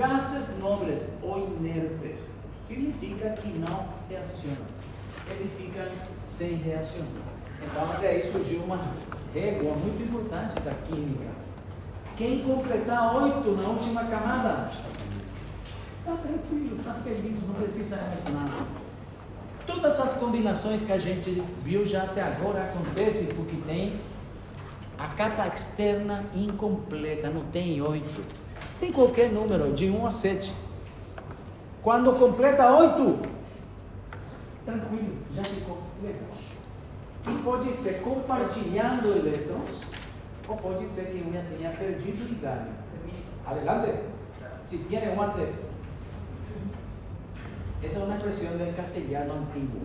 Gases nobres ou inertes significa que não reacionam. Eles ficam sem reação. Então, daí surgiu uma régua muito importante da química. Quem completar 8 na última camada, está tranquilo, está feliz, não precisa mais nada. Todas as combinações que a gente viu já até agora acontecem porque tem a capa externa incompleta, não tem 8. Tem qualquer número, de 1 a 7. Quando completa 8, tranquilo, já ficou legal. E pode ser compartilhando elétrons, ou pode ser que eu tenha perdido e ganho. Adelante. Si tiene guante. Essa é uma expressão del castelhano antigo.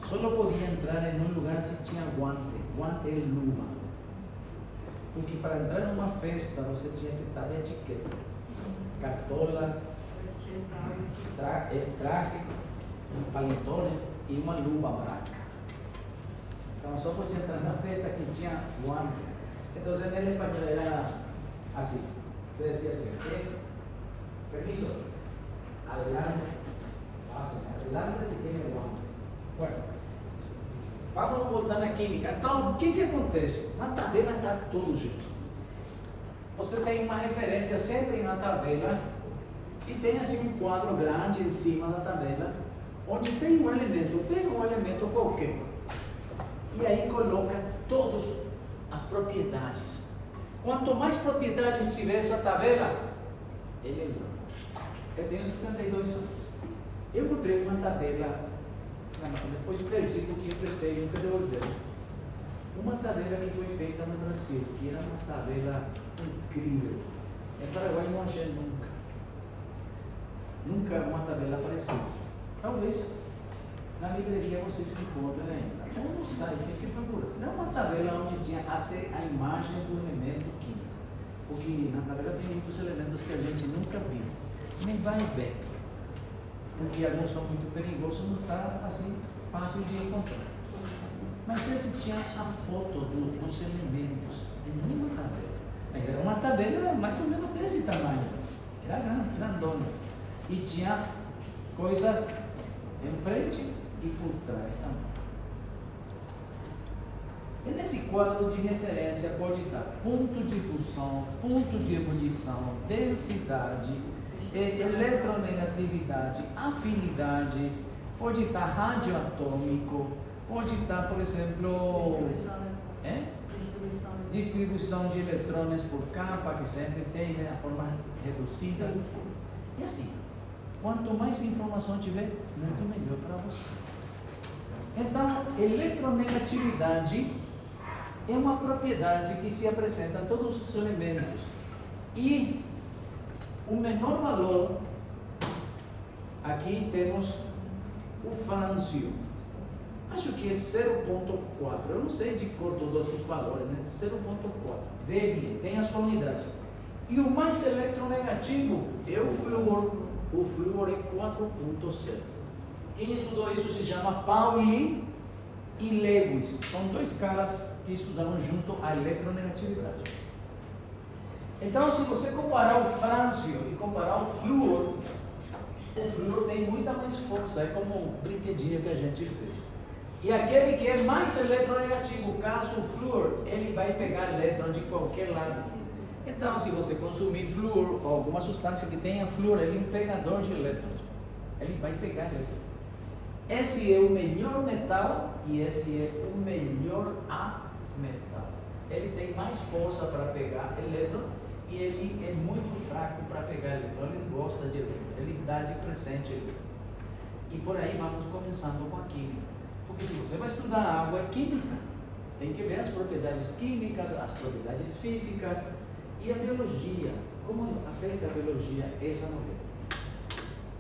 Solo podia entrar em um lugar se tinha guante. Guante é luva. Porque para entrar numa festa você tinha que estar de etiqueta. Cartola, traje, paletone e uma luva branca. Então só podia entrar na festa que tinha guante. Então em espanhol era assim. Você decía assim, ¿qué? Permiso, adelante, pasen, adelante si tiene guante. Bueno, vamos voltar na química. Então, o que acontece? Na tabela está tudo junto. Você tem uma referência sempre na tabela e tem assim um quadro grande em cima da tabela, onde tem um elemento, pega um elemento qualquer, e aí coloca todas as propriedades. Quanto mais propriedades tiver essa tabela, é melhor. Eu tenho 62 anos. Eu encontrei uma tabela, depois perdi porque eu prestei um devolver. Uma tabela que foi feita no Brasil, que era uma tabela incrível. Em Paraguai não achei nunca. Nunca uma tabela parecida. Talvez na livraria vocês encontrem ainda. Ou no site, tem que procurar. Não é uma tabela onde tinha até a imagem do elemento químico. Porque na tabela tem muitos elementos que a gente nunca viu. Nem vai ver. Porque alguns são muito perigosos, não está assim fácil de encontrar. Mas esse tinha a foto dos elementos em uma tabela. Mas era uma tabela mais ou menos desse tamanho. Era grandona. E tinha coisas em frente e por trás também. E nesse quadro de referência pode estar ponto de fusão, ponto de ebulição, densidade, eletronegatividade, afinidade, pode estar radioatômico, pode estar, por exemplo, distribuição de eletrões por capa, que sempre tem, né, a forma reduzida. E assim, quanto mais informação tiver, muito melhor para você. Então, eletronegatividade é uma propriedade que se apresenta a todos os elementos. E o menor valor, aqui temos o frâncio. Acho que é 0,4. Eu não sei de cor todos os valores, né? 0,4. Debye, tem a sua unidade. E o mais eletronegativo é o flúor. O flúor é 4,0. Quem estudou isso se chama Pauli e Lewis. São dois caras que estudaram junto a eletronegatividade. Então, se você comparar o frâncio e comparar o flúor tem muita mais força. É como o brinquedinho que a gente fez. E aquele que é mais eletronegativo, caso o flúor, ele vai pegar elétron de qualquer lado. Então, se você consumir flúor ou alguma substância que tenha flúor, ele é um pegador de elétrons. Ele vai pegar elétrons. Esse é o melhor metal e esse é o melhor metal. Ele tem mais força para pegar elétron e ele é muito fraco para pegar elétron. Ele gosta de elétron, ele dá de presente elétron. E por aí vamos começando com a química. Porque se você vai estudar água, é química. Tem que ver as propriedades químicas, as propriedades físicas e a biologia. Como afeta a biologia essa novela?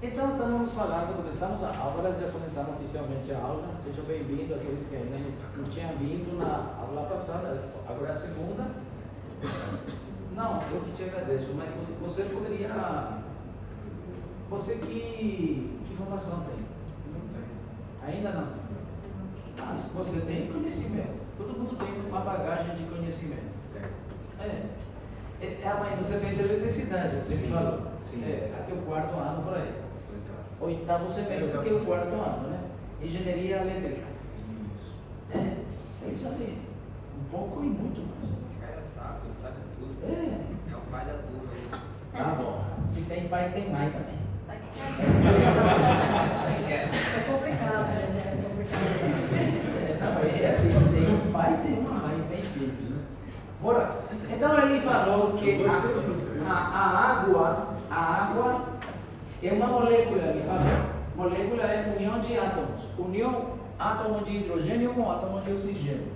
Então, estamos falando, começamos a aula, já começamos oficialmente a aula. Sejam bem-vindos aqueles que ainda não tinham vindo na aula passada, agora é a segunda. Não, eu que te agradeço, mas você poderia... Você que formação tem? Não tem. Ainda não? Mas você tem conhecimento. Todo mundo tem uma bagagem de conhecimento. Tem. Mas você fez eletricidade, você me falou. Sim. Até o quarto ano por aí. Oitavo semestre, Oitavo que é o semestre. quarto ano, né? Engenharia elétrica. Isso. Ele sabe um pouco e muito mais. Esse cara é safo, ele sabe tudo. É. É o pai da turma aí. Tá bom. Se tem pai, tem mãe também. É complicado, né? É complicado. Não, é assim, se tem um pai, tem uma mãe, tem filhos, né? Bora. Então ele falou que a água é uma molécula, ele falou. Molécula é união de átomos. União átomo de hidrogênio com átomo de oxigênio.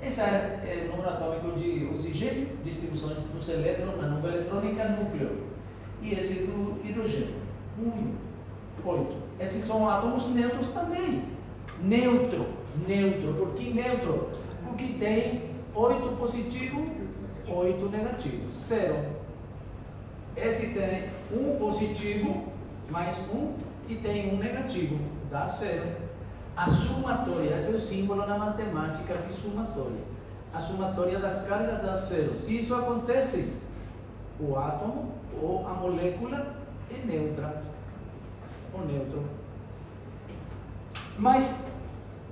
Esse é o número atômico de oxigênio, distribuição dos elétrons na nuvem eletrônica, núcleo. E esse do hidrogênio, 8. Esses são átomos neutros também. Neutro. Por que neutro? Porque tem 8 positivo, 8 negativo. 0. Esse tem um positivo mais 1 e tem um negativo. Dá 0. A somatória, esse é o símbolo na matemática de somatória. A somatória das cargas dá 0. Se isso acontece, o átomo ou a molécula é neutra. Ou neutro. Mas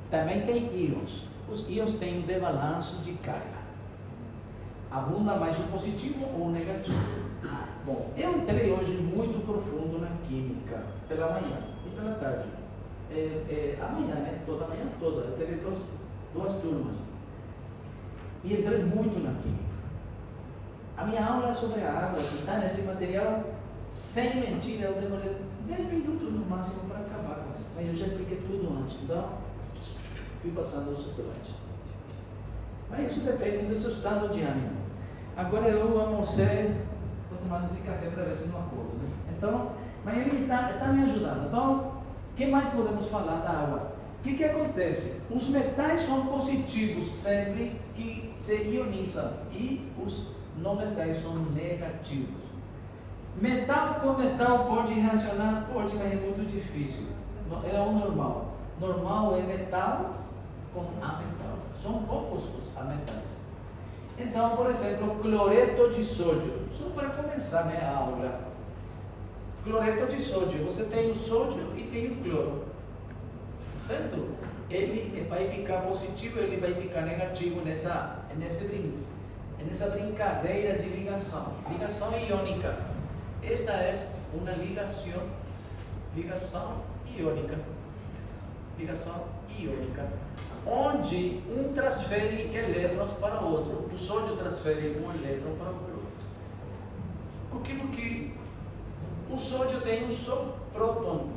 também tem íons. Os íons têm um desbalanço de carga. Abunda mais o positivo ou o negativo. Bom, eu entrei hoje muito profundo na química, pela manhã e pela tarde. Amanhã, né? Toda manhã toda. Eu teve duas turmas. E entrei muito na química. A minha aula é sobre a água, que está nesse material, sem mentira, eu demorei 10 minutos no máximo para acabar com isso. Mas eu já expliquei tudo antes, então fui passando os estudantes. Mas isso depende do seu estado de ânimo. Agora eu almocei, estou tomando esse café para ver se não acordo, né? Então, mas ele está me ajudando. Então, o que mais podemos falar da água? O que acontece? Os metais são positivos sempre que se ionizam e os não metais são negativos. Metal com metal pode reacionar? Pode, mas é muito difícil. É o normal. Normal é metal com ametal. São poucos os ametais. Então, por exemplo, cloreto de sódio. Só para começar, né, a aula. Cloreto de sódio. Você tem o sódio e tem o cloro. Certo? Ele vai ficar positivo, ele vai ficar negativo nessa brincadeira de ligação. Ligação iônica. Esta é uma ligação iônica. Ligação iônica. Onde um transfere elétrons para o outro. O sódio transfere um elétron para o cloro. Porque o sódio tem um só próton.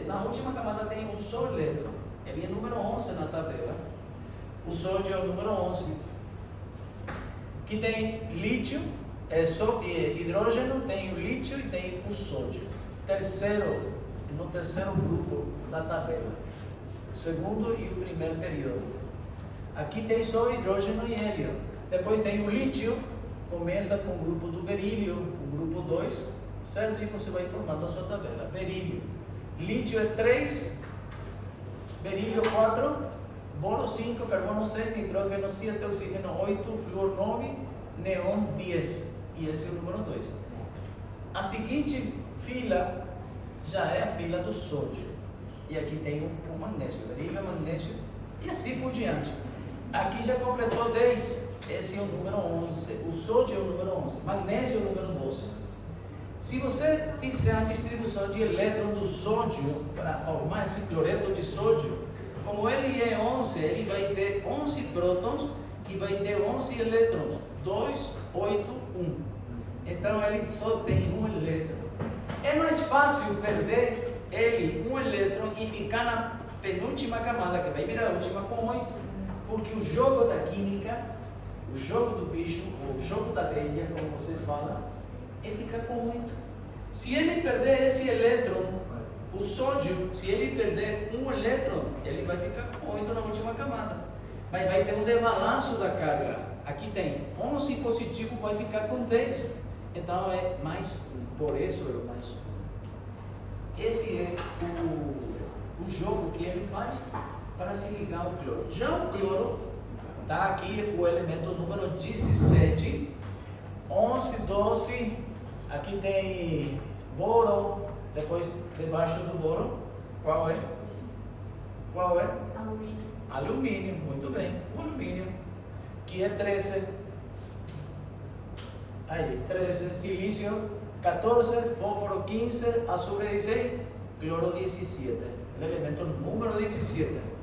Na última camada tem um só elétron. Ele é número 11 na tabela. O sódio é o número 11. Que tem lítio, hidrogênio, tem o lítio e tem o sódio. No terceiro grupo da tabela. O segundo e o primeiro período. Aqui tem só hidrogênio e hélio. Depois tem o lítio, começa com o grupo do berílio, o grupo 2, certo? E você vai formando a sua tabela. Berílio. Lítio é 3, berílio 4, boro 5, carbono 6, nitrógeno 7, oxigênio 8, flúor 9, neon 10. E esse é o número 2. A seguinte fila já é a fila do sódio. E aqui tem o magnésio, berílio, magnésio e assim por diante. Aqui já completou 10. Esse é o número 11. O sódio é o número 11. Magnésio é o número 12. Se você fizer a distribuição de elétrons do sódio para formar esse cloreto de sódio, como ele é 11, ele vai ter 11 prótons e vai ter 11 elétrons. 2, 8, 1. Então ele só tem um elétron. É mais fácil perder ele um elétron e ficar na penúltima camada, que vai virar a última, com 8. Porque o jogo da química, o jogo do bicho, ou o jogo da abelha, como vocês falam, é ficar com 8. Se ele perder esse elétron, o sódio, se ele perder um elétron, ele vai ficar com 8 na última camada. Mas vai ter um desbalanço da carga. Aqui tem 11 positivo, vai ficar com 10. Então é mais 1. Por isso é mais 1. Esse é o jogo que ele faz para se ligar ao cloro. Já o cloro, está aqui o elemento número 17, 11, 12, aqui tem debaixo do boro, qual é? Qual é? Alumínio. Alumínio, muito bem, o alumínio, que é 13. Aí, 13, silício 14, fósforo 15, azufre 16, cloro 17, el elemento número 17.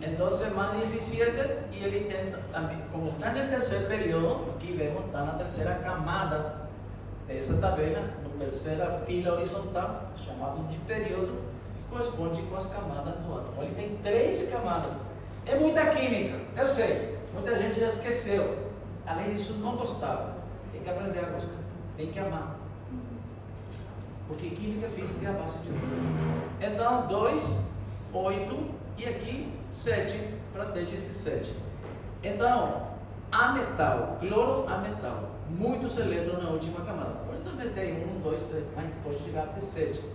Entonces más 17 y él intenta también, como está en el tercer periodo, aquí vemos, está en la tercera camada de esa tabela, na terceira fila horizontal, chamado de período, corresponde com as camadas do átomo. Ele tem 3 camadas. É muita química, eu sei, muita gente já esqueceu. Além disso, não gostava. Tem que aprender a gostar, tem que amar. Porque química física é a base de tudo. Então, 2, 8 e aqui 7, para ter 17. Então, ametal, cloro ametal, muitos elétrons na última camada. Pode também ter 1, 2, 3, mas pode chegar até 7.